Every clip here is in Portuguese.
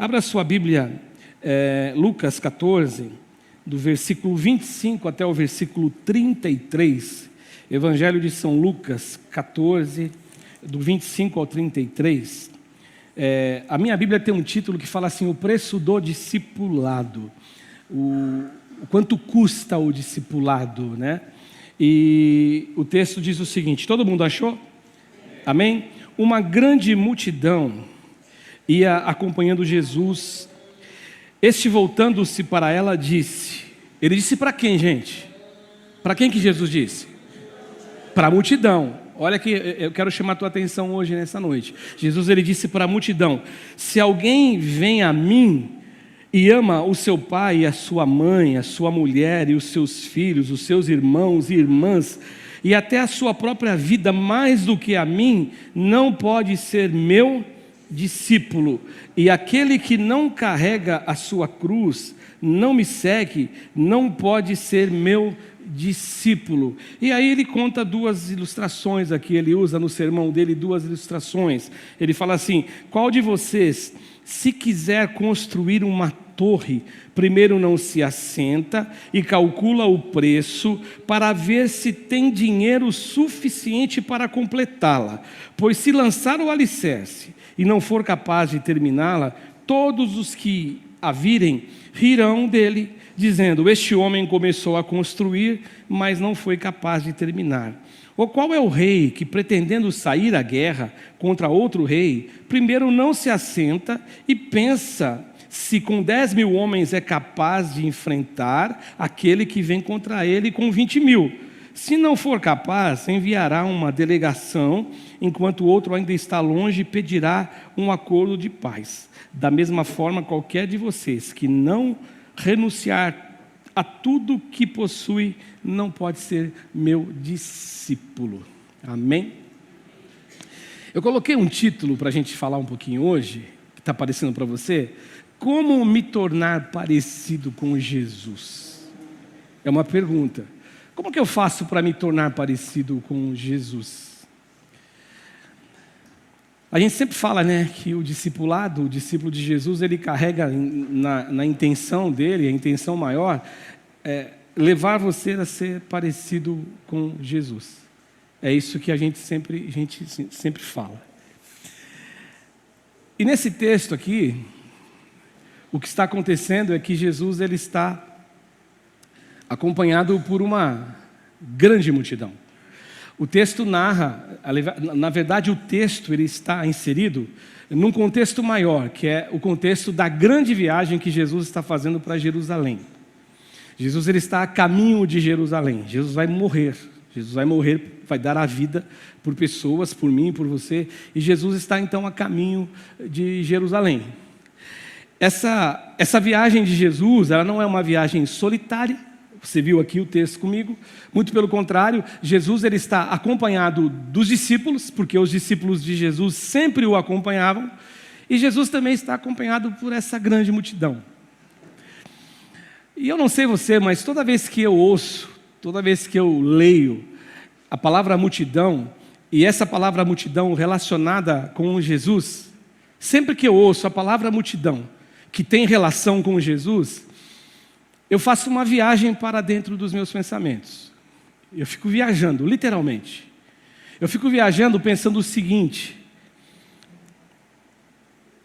Abra sua Bíblia, Lucas 14, do versículo 25 até o versículo 33. Evangelho de São Lucas 14, do 25 ao 33. A minha Bíblia tem um título que fala assim: o preço do discipulado. O quanto custa o discipulado, né? E o texto diz o seguinte: todo mundo achou? Amém? Uma grande multidão ia acompanhando Jesus. Este, voltando-se para ela, disse... Ele disse para quem, gente? Para quem que Jesus disse? Para a multidão. Olha que eu quero chamar a tua atenção hoje, nessa noite. Jesus, ele disse para a multidão: se alguém vem a mim e ama o seu pai, a sua mãe, a sua mulher e os seus filhos, os seus irmãos e irmãs, e até a sua própria vida mais do que a mim, não pode ser meu discípulo. E aquele que não carrega a sua cruz, não me segue, não pode ser meu discípulo. E aí ele conta duas ilustrações aqui, ele usa no sermão dele duas ilustrações. Ele fala assim: qual de vocês, se quiser construir uma torre, primeiro não se assenta e calcula o preço para ver se tem dinheiro suficiente para completá-la? Pois se lançar o alicerce e não for capaz de terminá-la, todos os que a virem rirão dele, dizendo: este homem começou a construir, mas não foi capaz de terminar. Ou qual é o rei que, pretendendo sair à guerra contra outro rei, primeiro não se assenta e pensa se com 10.000 homens é capaz de enfrentar aquele que vem contra ele com 20.000? Se não for capaz, enviará uma delegação, enquanto o outro ainda está longe, e pedirá um acordo de paz. Da mesma forma, qualquer de vocês que não renunciar a tudo que possui, não pode ser meu discípulo. Amém? Eu coloquei um título para a gente falar um pouquinho hoje, que está aparecendo para você: como me tornar parecido com Jesus? É uma pergunta. Como que eu faço para me tornar parecido com Jesus? A gente sempre fala, né, que o discípulo de Jesus, ele carrega na intenção dele, a intenção maior, levar você a ser parecido com Jesus. É isso que a gente sempre fala. E nesse texto aqui, o que está acontecendo é que Jesus, ele está acompanhado por uma grande multidão. O texto narra, na verdade o texto ele está inserido num contexto maior, que é o contexto da grande viagem que Jesus está fazendo para Jerusalém. Jesus, ele está a caminho de Jerusalém. Jesus vai morrer, vai dar a vida por pessoas, por mim, por você, e Jesus está então a caminho de Jerusalém. Essa viagem de Jesus, ela não é uma viagem solitária. Você viu aqui o texto comigo? Muito pelo contrário, Jesus, ele está acompanhado dos discípulos, porque os discípulos de Jesus sempre o acompanhavam, e Jesus também está acompanhado por essa grande multidão. E eu não sei você, mas toda vez que eu ouço, toda vez que eu leio a palavra multidão, e essa palavra multidão relacionada com Jesus, sempre que eu ouço a palavra multidão, que tem relação com Jesus, eu faço uma viagem para dentro dos meus pensamentos. Eu fico viajando, literalmente. Eu fico viajando pensando o seguinte: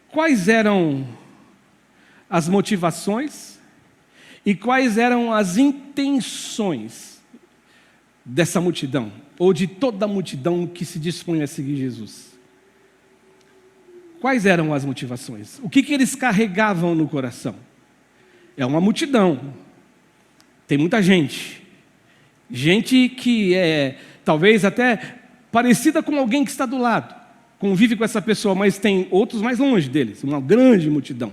quais eram as motivações e quais eram as intenções dessa multidão, ou de toda a multidão que se dispunha a seguir Jesus? Quais eram as motivações? O que eles carregavam no coração? É uma multidão, tem muita gente que é talvez até parecida com alguém que está do lado, convive com essa pessoa, mas tem outros mais longe deles, uma grande multidão.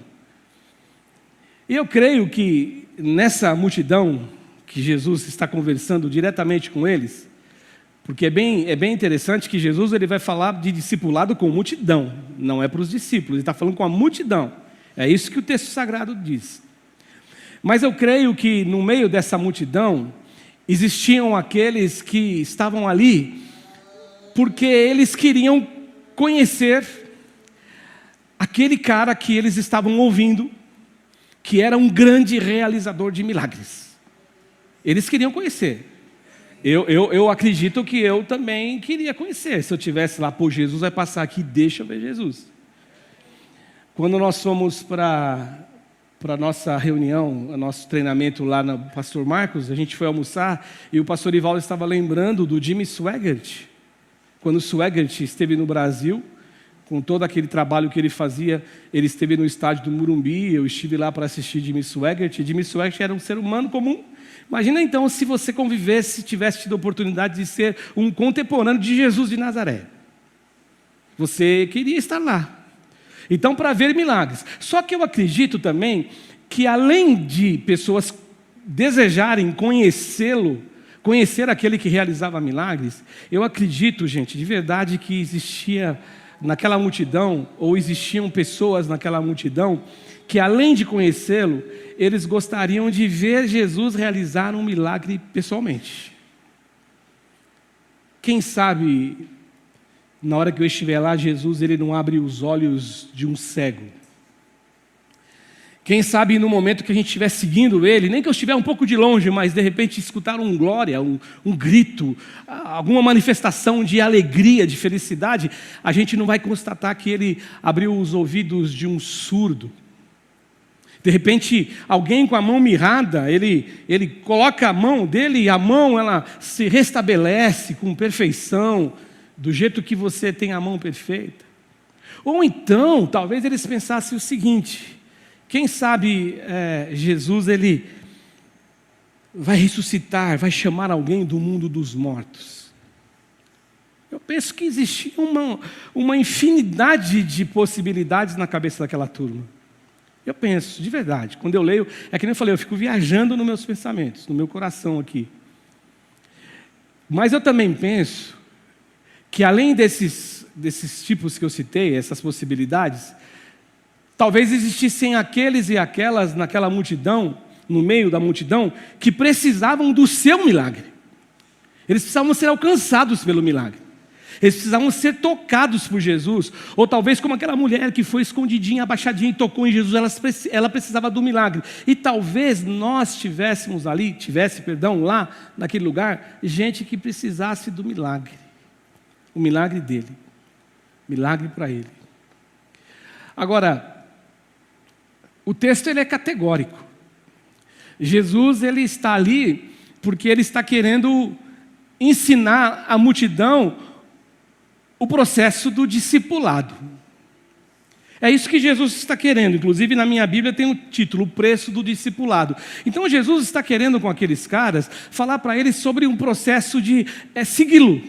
E eu creio que nessa multidão que Jesus está conversando diretamente com eles, porque é bem interessante que Jesus, ele vai falar de discipulado com multidão, não é para os discípulos, ele está falando com a multidão. É isso que o texto sagrado diz. Mas eu creio que no meio dessa multidão existiam aqueles que estavam ali porque eles queriam conhecer aquele cara que eles estavam ouvindo, que era um grande realizador de milagres. Eles queriam conhecer. Eu acredito que eu também queria conhecer. Se eu estivesse lá, pô, Jesus vai passar aqui, deixa eu ver Jesus. Quando nós fomos para a nossa reunião, o nosso treinamento lá no Pastor Marcos, a gente foi almoçar e o pastor Ivaldo estava lembrando do Jimmy Swaggart. Quando o Swaggart esteve no Brasil, com todo aquele trabalho que ele fazia, ele esteve no estádio do Morumbi, eu estive lá para assistir Jimmy Swaggart, e Jimmy Swaggart era um ser humano comum. Imagina então se você convivesse, tivesse tido a oportunidade de ser um contemporâneo de Jesus de Nazaré. Você queria estar lá. Então, para ver milagres. Só que eu acredito também que além de pessoas desejarem conhecê-lo, conhecer aquele que realizava milagres, eu acredito, gente, de verdade que existia naquela multidão, ou existiam pessoas naquela multidão, que além de conhecê-lo, eles gostariam de ver Jesus realizar um milagre pessoalmente. Quem sabe, na hora que eu estiver lá, Jesus ele não abre os olhos de um cego. Quem sabe no momento que a gente estiver seguindo ele, nem que eu estiver um pouco de longe, mas de repente escutar um glória, um grito, alguma manifestação de alegria, de felicidade, a gente não vai constatar que ele abriu os ouvidos de um surdo. De repente, alguém com a mão mirrada, ele coloca a mão dele e a mão ela se restabelece com perfeição, do jeito que você tem a mão perfeita. Ou então, talvez eles pensassem o seguinte: quem sabe Jesus ele vai ressuscitar, vai chamar alguém do mundo dos mortos. Eu penso que existia uma infinidade de possibilidades na cabeça daquela turma. Eu penso, de verdade, quando eu leio, é que nem eu falei, eu fico viajando nos meus pensamentos, no meu coração aqui. Mas eu também penso que além desses tipos que eu citei, essas possibilidades, talvez existissem aqueles e aquelas naquela multidão, no meio da multidão, que precisavam do seu milagre. Eles precisavam ser alcançados pelo milagre. Eles precisavam ser tocados por Jesus. Ou talvez como aquela mulher que foi escondidinha, abaixadinha e tocou em Jesus, ela precisava do milagre. E talvez nós tivesse lá, naquele lugar, gente que precisasse do milagre. O milagre dele. Milagre para ele. Agora, o texto ele é categórico. Jesus ele está ali porque ele está querendo ensinar a multidão o processo do discipulado. É isso que Jesus está querendo. Inclusive na minha Bíblia tem o título, o preço do discipulado. Então Jesus está querendo com aqueles caras falar para eles sobre um processo de segui-lo,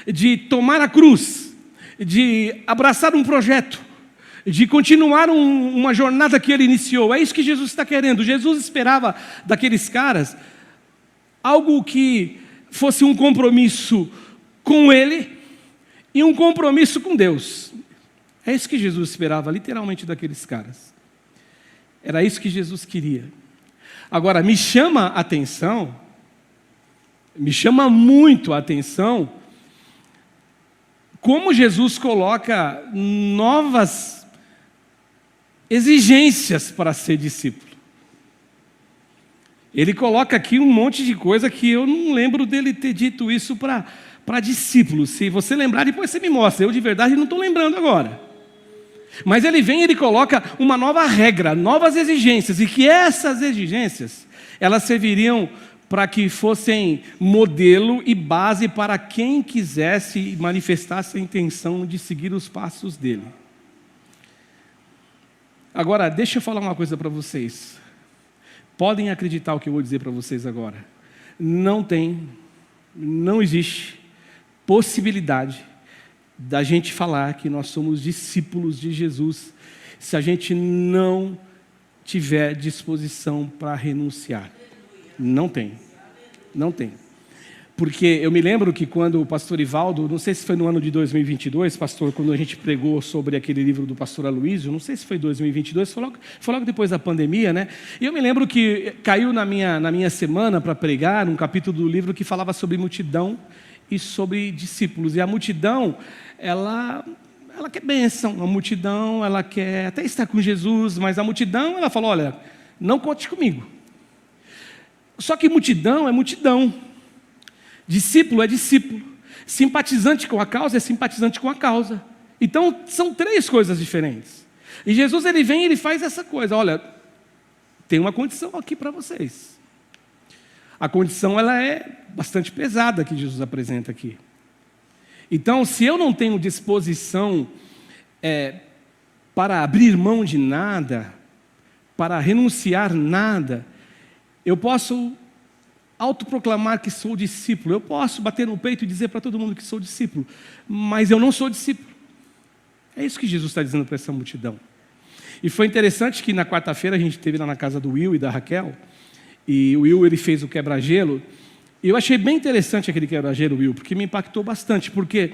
de tomar a cruz, de abraçar um projeto, de continuar uma jornada que ele iniciou. É isso que Jesus está querendo. Jesus esperava daqueles caras algo que fosse um compromisso com ele e um compromisso com Deus. É isso que Jesus esperava literalmente daqueles caras. Era isso que Jesus queria. Agora, me chama a atenção, me chama muito a atenção, como Jesus coloca novas exigências para ser discípulo. Ele coloca aqui um monte de coisa que eu não lembro dele ter dito isso para discípulos. Se você lembrar, depois você me mostra. Eu de verdade não estou lembrando agora. Mas ele vem e ele coloca uma nova regra, novas exigências, e que essas exigências, elas serviriam para que fossem modelo e base para quem quisesse manifestar essa intenção de seguir os passos dele. Agora, deixa eu falar uma coisa para vocês. Podem acreditar o que eu vou dizer para vocês agora. Não existe possibilidade da gente falar que nós somos discípulos de Jesus se a gente não tiver disposição para renunciar. Não tem. Porque eu me lembro que quando o pastor Ivaldo, não sei se foi no ano de 2022, pastor, quando a gente pregou sobre aquele livro do pastor Aloysio, não sei se foi 2022, foi logo depois da pandemia, né? E eu me lembro que caiu na minha semana para pregar um capítulo do livro que falava sobre multidão e sobre discípulos. E a multidão, ela ela quer bênção, a multidão, ela quer até estar com Jesus, mas a multidão, ela fala, olha, não conte comigo. Só que multidão é multidão, discípulo é discípulo, simpatizante com a causa é simpatizante com a causa. Então, são três coisas diferentes. E Jesus, ele vem e ele faz essa coisa, olha, tem uma condição aqui para vocês. A condição, ela é bastante pesada que Jesus apresenta aqui. Então, se eu não tenho disposição para abrir mão de nada, para renunciar nada, eu posso autoproclamar que sou discípulo, eu posso bater no peito e dizer para todo mundo que sou discípulo, mas eu não sou discípulo. É isso que Jesus está dizendo para essa multidão. E foi interessante que na quarta-feira a gente esteve lá na casa do Will e da Raquel, e o Will, ele fez o quebra-gelo, e eu achei bem interessante aquele quebra-gelo, Will, porque me impactou bastante, porque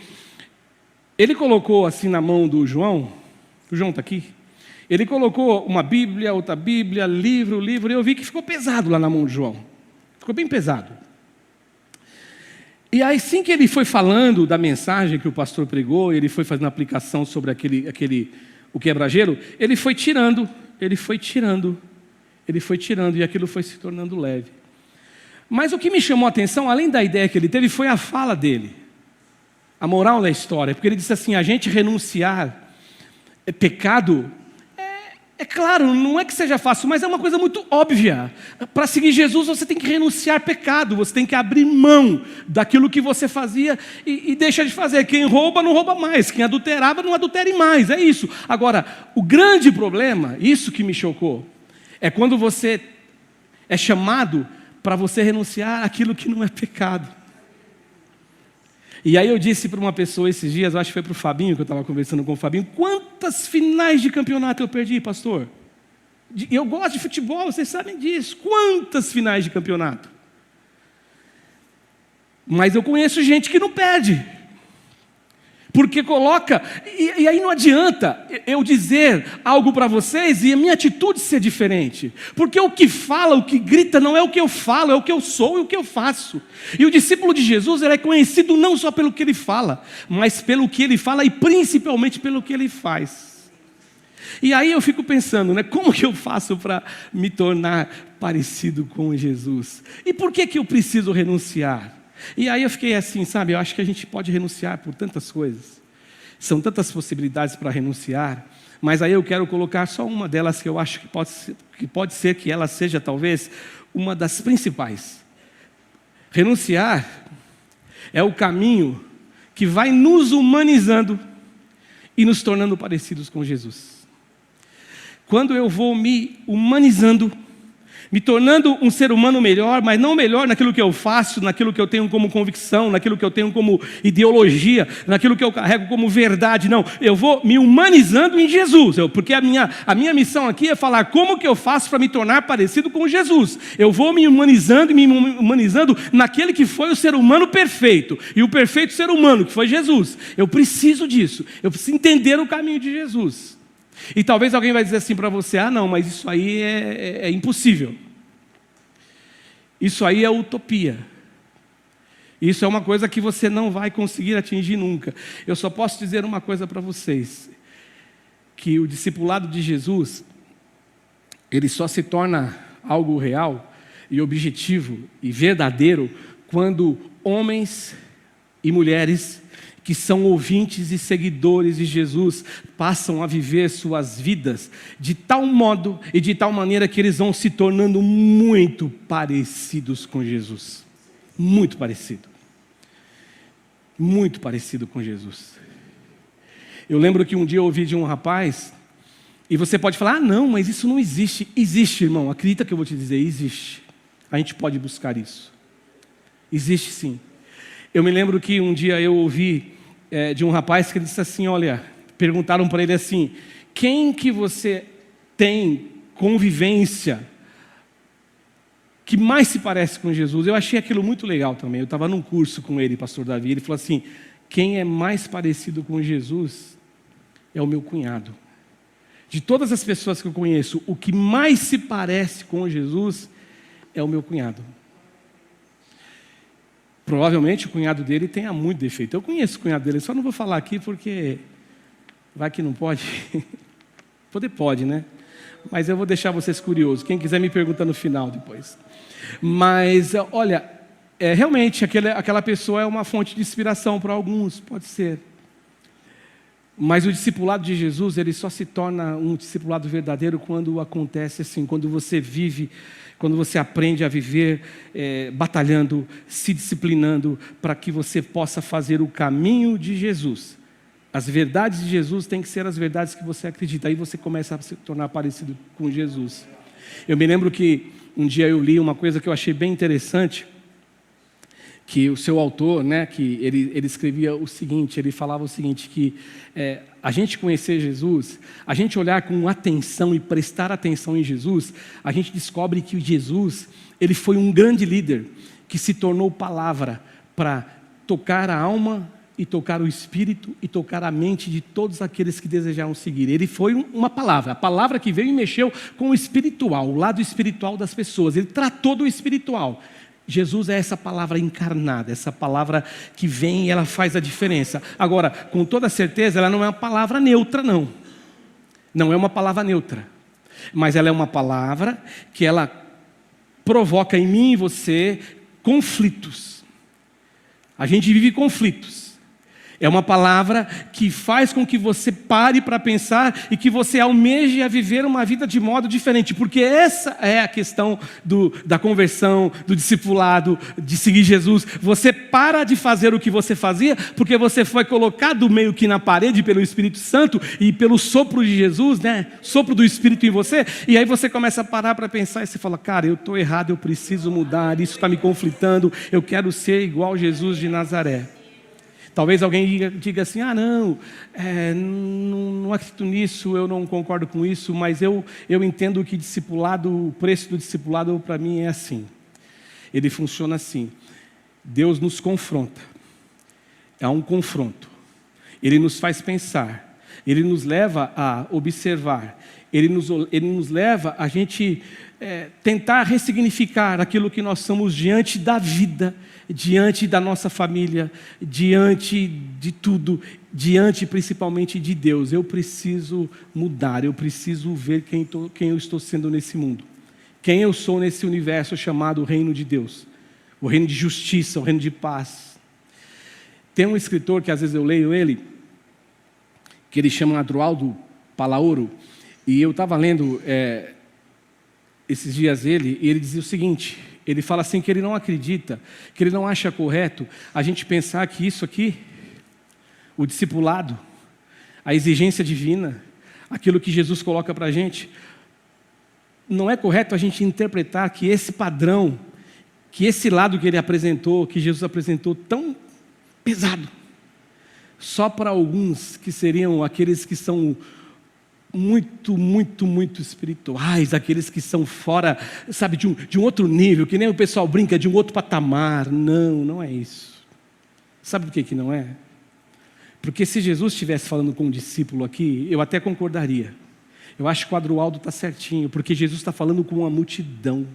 ele colocou assim na mão do João, o João está aqui, ele colocou uma Bíblia, outra Bíblia, livro, e eu vi que ficou pesado lá na mão do João, ficou bem pesado. E aí, assim que ele foi falando da mensagem que o pastor pregou, ele foi fazendo a aplicação sobre o quebra-gelo, ele foi tirando, e aquilo foi se tornando leve. Mas o que me chamou a atenção, além da ideia que ele teve, foi a fala dele. A moral da história, porque ele disse assim, a gente renunciar é pecado, é claro, não é que seja fácil, mas é uma coisa muito óbvia. Para seguir Jesus, você tem que renunciar pecado, você tem que abrir mão daquilo que você fazia e deixa de fazer. Quem rouba, não rouba mais. Quem adulterava, não adultere mais. É isso. Agora, o grande problema, isso que me chocou, é quando você é chamado para você renunciar àquilo que não é pecado. E aí eu disse para uma pessoa esses dias, eu acho que foi para o Fabinho, que eu estava conversando com o Fabinho, quantas finais de campeonato eu perdi, pastor? Eu gosto de futebol, vocês sabem disso. Quantas finais de campeonato? Mas eu conheço gente que não perde. Porque coloca, e aí não adianta eu dizer algo para vocês e a minha atitude ser diferente. Porque o que fala, o que grita não é o que eu falo, é o que eu sou e o que eu faço. E o discípulo de Jesus, ele é conhecido não só pelo que ele fala, mas pelo que ele fala e principalmente pelo que ele faz. E aí eu fico pensando, né, como que eu faço para me tornar parecido com Jesus? E por que eu preciso renunciar? E aí eu fiquei assim, sabe, eu acho que a gente pode renunciar por tantas coisas. São tantas possibilidades para renunciar, mas aí eu quero colocar só uma delas que eu acho que pode ser que ela seja talvez uma das principais. Renunciar é o caminho que vai nos humanizando e nos tornando parecidos com Jesus. Quando eu vou me humanizando, me tornando um ser humano melhor, mas não melhor naquilo que eu faço, naquilo que eu tenho como convicção, naquilo que eu tenho como ideologia, naquilo que eu carrego como verdade, não. Eu vou me humanizando em Jesus, porque a minha missão aqui é falar como que eu faço para me tornar parecido com Jesus. Eu vou me humanizando naquele que foi o ser humano perfeito, e o perfeito ser humano, que foi Jesus. Eu preciso disso, eu preciso entender o caminho de Jesus. E talvez alguém vai dizer assim para você, não, mas isso aí é impossível. Isso aí é utopia. Isso é uma coisa que você não vai conseguir atingir nunca. Eu só posso dizer uma coisa para vocês, que o discipulado de Jesus, ele só se torna algo real e objetivo e verdadeiro quando homens e mulheres que são ouvintes e seguidores de Jesus, passam a viver suas vidas de tal modo e de tal maneira que eles vão se tornando muito parecidos com Jesus. Muito parecido. Muito parecido com Jesus. Eu lembro que um dia eu ouvi de um rapaz, e você pode falar, não, mas isso não existe. Existe, irmão, acredita que eu vou te dizer, existe. A gente pode buscar isso. Existe sim. Eu me lembro que um dia eu ouvi de um rapaz que ele disse assim, olha, perguntaram para ele assim, quem que você tem convivência que mais se parece com Jesus? Eu achei aquilo muito legal também, eu estava num curso com ele, pastor Davi, ele falou assim, quem é mais parecido com Jesus é o meu cunhado. De todas as pessoas que eu conheço, o que mais se parece com Jesus é o meu cunhado. Provavelmente o cunhado dele tenha muito defeito. Eu conheço o cunhado dele, só não vou falar aqui porque Vai que não pode? Poder pode, né? Mas eu vou deixar vocês curiosos. Quem quiser me pergunta no final depois. Mas, olha, realmente aquela pessoa é uma fonte de inspiração para alguns, pode ser. Mas o discipulado de Jesus, ele só se torna um discipulado verdadeiro quando acontece assim, quando você vive, quando você aprende a viver batalhando, se disciplinando para que você possa fazer o caminho de Jesus. As verdades de Jesus têm que ser as verdades que você acredita. Aí você começa a se tornar parecido com Jesus. Eu me lembro que um dia eu li uma coisa que eu achei bem interessante, que o seu autor, né, que ele escrevia o seguinte, ele falava o seguinte, que a gente conhecer Jesus, a gente olhar com atenção e prestar atenção em Jesus, a gente descobre que Jesus, ele foi um grande líder, que se tornou palavra para tocar a alma e tocar o espírito e tocar a mente de todos aqueles que desejaram seguir. Ele foi uma palavra, a palavra que veio e mexeu com o espiritual, o lado espiritual das pessoas. Ele tratou do espiritual. Jesus é essa palavra encarnada, essa palavra que vem e ela faz a diferença. Agora, com toda certeza, ela não é uma palavra neutra, não. Não é uma palavra neutra. Mas ela é uma palavra que ela provoca em mim e você conflitos. A gente vive conflitos. É uma palavra que faz com que você pare para pensar e que você almeje a viver uma vida de modo diferente, porque essa é a questão da conversão, do discipulado, de seguir Jesus. Você para de fazer o que você fazia, porque você foi colocado meio que na parede pelo Espírito Santo e pelo sopro de Jesus, né? Sopro do Espírito em você, e aí você começa a parar para pensar e você fala, cara, eu estou errado, eu preciso mudar, isso está me conflitando, eu quero ser igual Jesus de Nazaré. Talvez alguém diga assim, não acredito nisso, eu não concordo com isso, mas eu entendo que o preço do discipulado para mim é assim. Ele funciona assim. Deus nos confronta. É um confronto. Ele nos faz pensar. Ele nos leva a observar. Ele nos leva a gente tentar ressignificar aquilo que nós somos diante da vida, diante da nossa família, diante de tudo, diante principalmente de Deus. Eu preciso mudar, eu preciso ver quem eu estou sendo nesse mundo, quem eu sou nesse universo chamado Reino de Deus, o reino de justiça, o reino de paz. Tem um escritor que às vezes eu leio ele, que ele chama Adroaldo Palaoro, e eu estava lendo esses dias ele, e ele dizia o seguinte, ele fala assim que ele não acredita, que ele não acha correto a gente pensar que isso aqui, o discipulado, a exigência divina, aquilo que Jesus coloca para a gente, não é correto a gente interpretar que esse padrão, que esse lado que ele apresentou, que Jesus apresentou tão pesado, só para alguns que seriam aqueles que são muito espirituais, aqueles que são fora, sabe, de um outro nível, que nem o pessoal brinca, de um outro patamar. Não é isso. Sabe por que não é? Porque se Jesus estivesse falando com um discípulo aqui, eu até concordaria. Eu acho que o Adroaldo está certinho, porque Jesus está falando com uma multidão.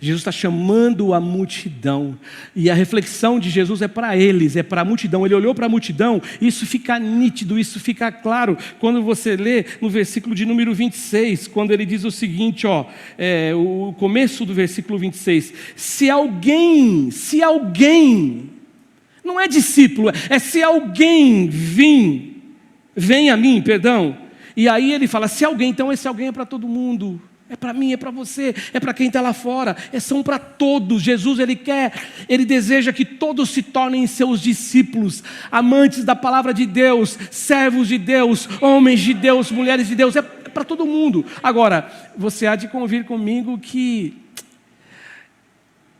Jesus está chamando a multidão, e a reflexão de Jesus é para eles, é para a multidão. Ele olhou para a multidão, e isso fica nítido, isso fica claro, quando você lê no versículo de número 26, quando ele diz o seguinte, o começo do versículo 26, se alguém, não é discípulo, é se alguém vem a mim, e aí ele fala, se alguém, então esse alguém é para todo mundo, é para mim, é para você, é para quem está lá fora, são para todos. Jesus, ele deseja que todos se tornem seus discípulos, amantes da palavra de Deus, servos de Deus, homens de Deus, mulheres de Deus, é para todo mundo. Agora, você há de convir comigo que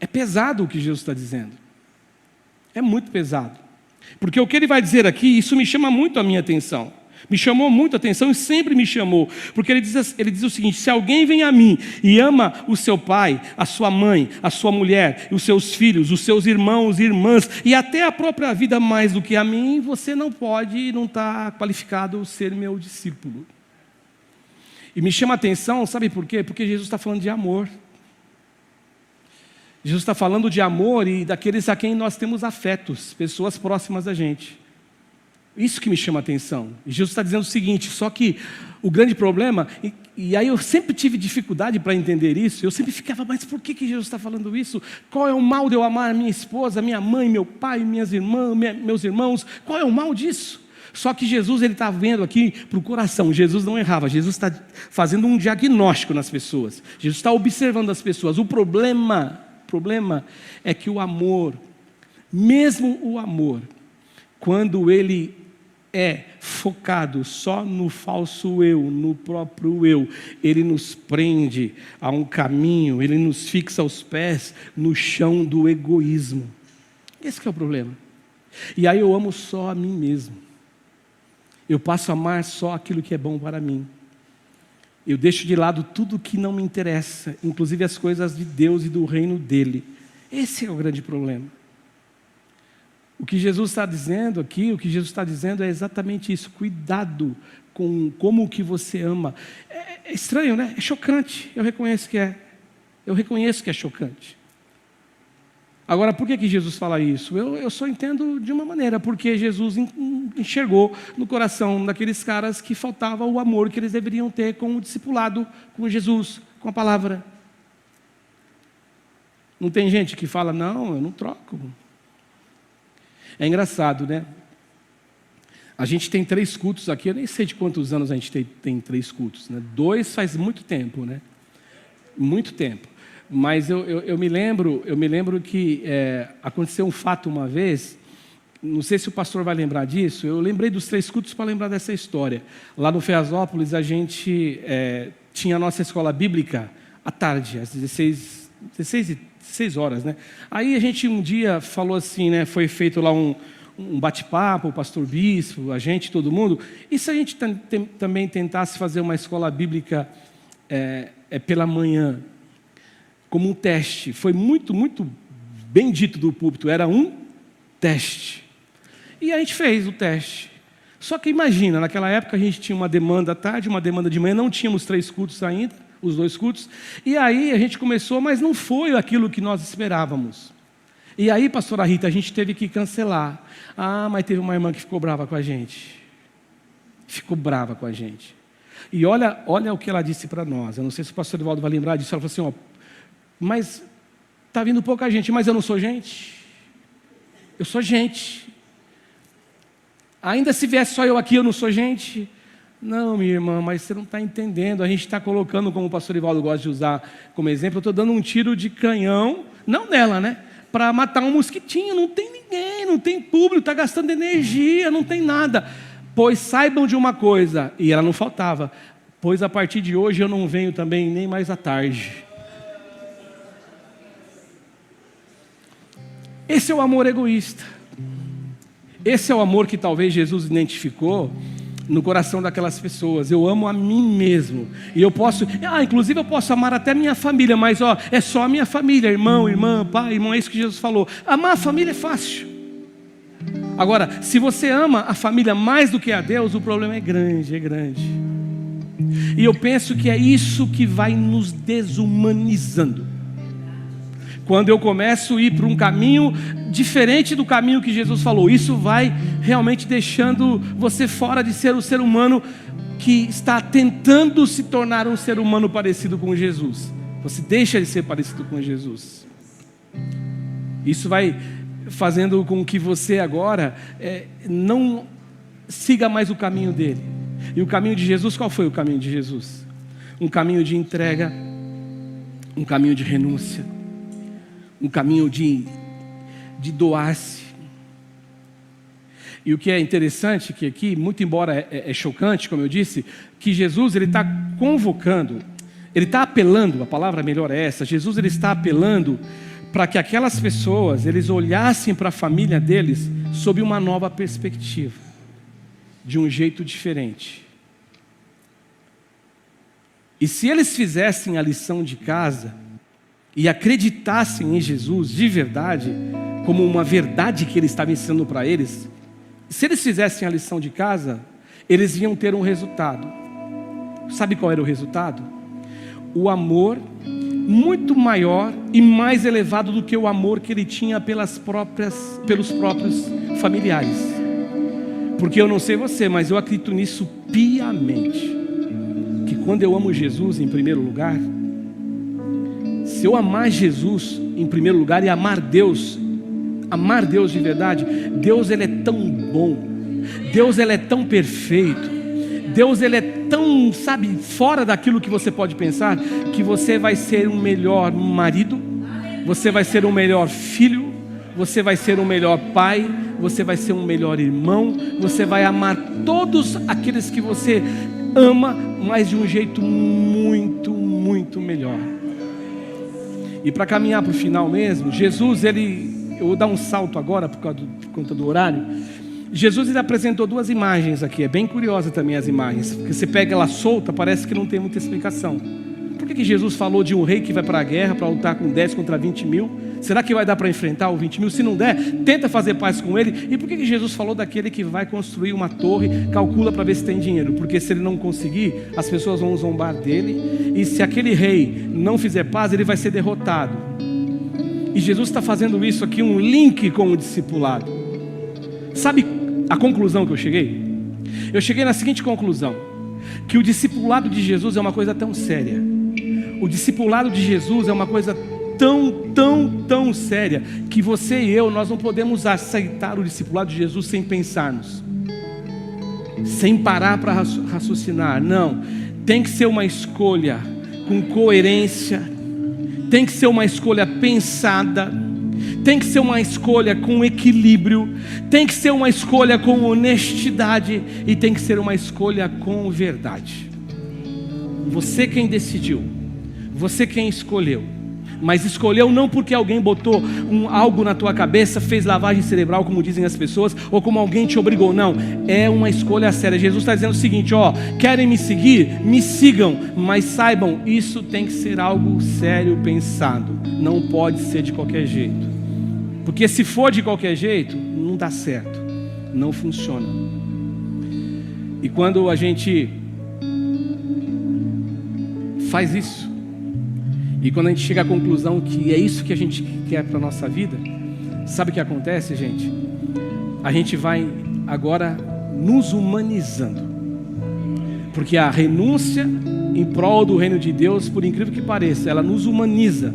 é pesado o que Jesus está dizendo, é muito pesado, porque o que ele vai dizer aqui, isso me chama muito a minha atenção. Me chamou muito a atenção e sempre me chamou, porque ele diz o seguinte, se alguém vem a mim e ama o seu pai, a sua mãe, a sua mulher, os seus filhos, os seus irmãos e irmãs, e até a própria vida mais do que a mim, você não está qualificado a ser meu discípulo. E me chama a atenção, sabe por quê? Porque Jesus está falando de amor. Jesus está falando de amor e daqueles a quem nós temos afetos, pessoas próximas da gente. Isso que me chama a atenção. E Jesus está dizendo o seguinte, só que o grande problema, e aí eu sempre tive dificuldade para entender isso, eu sempre ficava, mas por que Jesus está falando isso? Qual é o mal de eu amar minha esposa, minha mãe, meu pai, minhas irmãs, meus irmãos? Qual é o mal disso? Só que Jesus, ele está vendo aqui para o coração. Jesus não errava, Jesus está fazendo um diagnóstico nas pessoas. Jesus está observando as pessoas. O problema é que o amor, mesmo o amor, quando ele é focado só no falso eu, no próprio eu, ele nos prende a um caminho, ele nos fixa aos pés no chão do egoísmo. Esse que é o problema. E aí eu amo só a mim mesmo. Eu passo a amar só aquilo que é bom para mim. Eu deixo de lado tudo que não me interessa, inclusive as coisas de Deus e do reino dele. Esse é o grande problema. O que Jesus está dizendo aqui, o que Jesus está dizendo é exatamente isso. Cuidado com como que você ama. É estranho, né? É chocante. Eu reconheço que é. Eu reconheço que é chocante. Agora, por que Jesus fala isso? Eu só entendo de uma maneira, porque Jesus enxergou no coração daqueles caras que faltava o amor que eles deveriam ter com o discipulado, com Jesus, com a palavra. Não tem gente que fala, não, eu não troco. É engraçado, né? A gente tem 3 cultos aqui, eu nem sei de quantos anos a gente tem 3 cultos, né? 2 faz muito tempo, né? Muito tempo. Mas eu me lembro que aconteceu um fato uma vez, não sei se o pastor vai lembrar disso, eu lembrei dos 3 cultos para lembrar dessa história. Lá no Feasópolis a gente tinha a nossa escola bíblica à tarde, às 16 horas, né? Aí a gente um dia falou assim, né? Foi feito lá um bate-papo, o pastor bispo, a gente, todo mundo. E se a gente também tentasse fazer uma escola bíblica pela manhã, como um teste? Foi muito, muito bem dito do púlpito, era um teste. E a gente fez o teste. Só que imagina, naquela época a gente tinha uma demanda à tarde, uma demanda de manhã, não tínhamos 3 cultos ainda, os 2 cultos, e aí a gente começou, mas não foi aquilo que nós esperávamos. E aí, pastora Rita, a gente teve que cancelar. Ah, mas teve uma irmã que ficou brava com a gente. Ficou brava com a gente. E olha o que ela disse para nós. Eu não sei se o pastor Evaldo vai lembrar disso. Ela falou assim, mas está vindo pouca gente, mas eu não sou gente. Eu sou gente. Ainda se viesse só eu aqui, eu não sou gente. Não, minha irmã, mas você não está entendendo. A gente está colocando, como o pastor Evaldo gosta de usar como exemplo, eu estou dando um tiro de canhão, não nela, né? Para matar um mosquitinho. Não tem ninguém, não tem público, está gastando energia, não tem nada. Pois saibam de uma coisa, e ela não faltava, pois a partir de hoje eu não venho também nem mais à tarde. Esse é o amor egoísta. Esse é o amor que talvez Jesus identificou no coração daquelas pessoas. Eu amo a mim mesmo. E eu posso, inclusive eu posso amar até minha família, mas é só a minha família, irmão, irmã, pai, irmão, é isso que Jesus falou. Amar a família é fácil. Agora, se você ama a família mais do que a Deus, o problema é grande, é grande. E eu penso que é isso que vai nos desumanizando. Quando eu começo a ir para um caminho diferente do caminho que Jesus falou, isso vai realmente deixando você fora de ser o ser humano que está tentando se tornar um ser humano parecido com Jesus. Você deixa de ser parecido com Jesus. Isso vai fazendo com que você agora não siga mais o caminho dele. E o caminho de Jesus, qual foi o caminho de Jesus? Um caminho de entrega, um caminho de renúncia, um caminho de doar-se. E o que é interessante que aqui, muito embora é chocante, como eu disse, que Jesus ele está convocando, ele está apelando, a palavra melhor é essa, Jesus ele está apelando para que aquelas pessoas, eles olhassem para a família deles sob uma nova perspectiva, de um jeito diferente. E se eles fizessem a lição de casa e acreditassem em Jesus de verdade, como uma verdade que ele estava ensinando para eles, se eles fizessem a lição de casa, eles iam ter um resultado. Sabe qual era o resultado? O amor muito maior e mais elevado do que o amor que ele tinha pelos próprios familiares. Porque eu não sei você, mas eu acredito nisso piamente. Que quando eu amo Jesus em primeiro lugar, se eu amar Jesus em primeiro lugar e amar Deus de verdade, Deus ele é tão bom, Deus ele é tão perfeito, Deus ele é tão, sabe, fora daquilo que você pode pensar, que você vai ser um melhor marido, você vai ser um melhor filho, você vai ser um melhor pai, você vai ser um melhor irmão, você vai amar todos aqueles que você ama, mas de um jeito muito, muito melhor. E para caminhar para o final mesmo, Jesus, eu vou dar um salto agora por conta do horário. Jesus ele apresentou duas imagens aqui, é bem curiosa também as imagens, porque você pega ela solta, parece que não tem muita explicação. Por que Jesus falou de um rei que vai para a guerra para lutar com 10 contra 20 mil? Será que vai dar para enfrentar o 20 mil? Se não der, tenta fazer paz com ele. E por que Jesus falou daquele que vai construir uma torre, calcula para ver se tem dinheiro? Porque se ele não conseguir, as pessoas vão zombar dele, e se aquele rei não fizer paz, ele vai ser derrotado. E Jesus está fazendo isso aqui, um link com o discipulado. Sabe a conclusão que eu cheguei? Eu cheguei na seguinte conclusão: que o discipulado de Jesus é uma coisa tão séria. O discipulado de Jesus é uma coisa tão séria, que você e eu, nós não podemos aceitar o discipulado de Jesus sem pensarmos, sem parar para raciocinar. Não, tem que ser uma escolha com coerência, tem que ser uma escolha pensada, tem que ser uma escolha com equilíbrio, tem que ser uma escolha com honestidade e tem que ser uma escolha com verdade. Você quem decidiu, você quem escolheu, mas escolheu não porque alguém botou algo na tua cabeça, fez lavagem cerebral, como dizem as pessoas, ou como alguém te obrigou. Não, é uma escolha séria. Jesus está dizendo o seguinte: querem me seguir? Me sigam, mas saibam, isso tem que ser algo sério, pensado. Não pode ser de qualquer jeito, porque se for de qualquer jeito, não dá certo, não funciona. E quando a gente faz isso, e quando a gente chega à conclusão que é isso que a gente quer para a nossa vida, sabe o que acontece, gente? A gente vai agora nos humanizando, porque a renúncia em prol do reino de Deus, por incrível que pareça, ela nos humaniza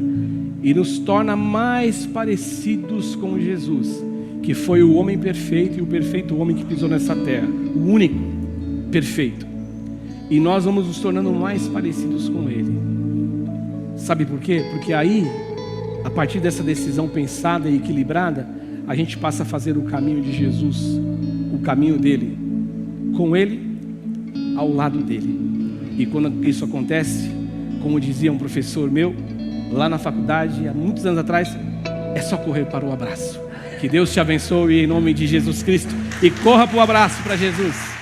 e nos torna mais parecidos com Jesus, que foi o homem perfeito e o perfeito homem que pisou nessa terra, o único perfeito. E nós vamos nos tornando mais parecidos com Ele. Sabe por quê? Porque aí, a partir dessa decisão pensada e equilibrada, a gente passa a fazer o caminho de Jesus, o caminho dele, com Ele, ao lado dele. E quando isso acontece, como dizia um professor meu, lá na faculdade, há muitos anos atrás, é só correr para o abraço. Que Deus te abençoe em nome de Jesus Cristo, e corra para o abraço para Jesus.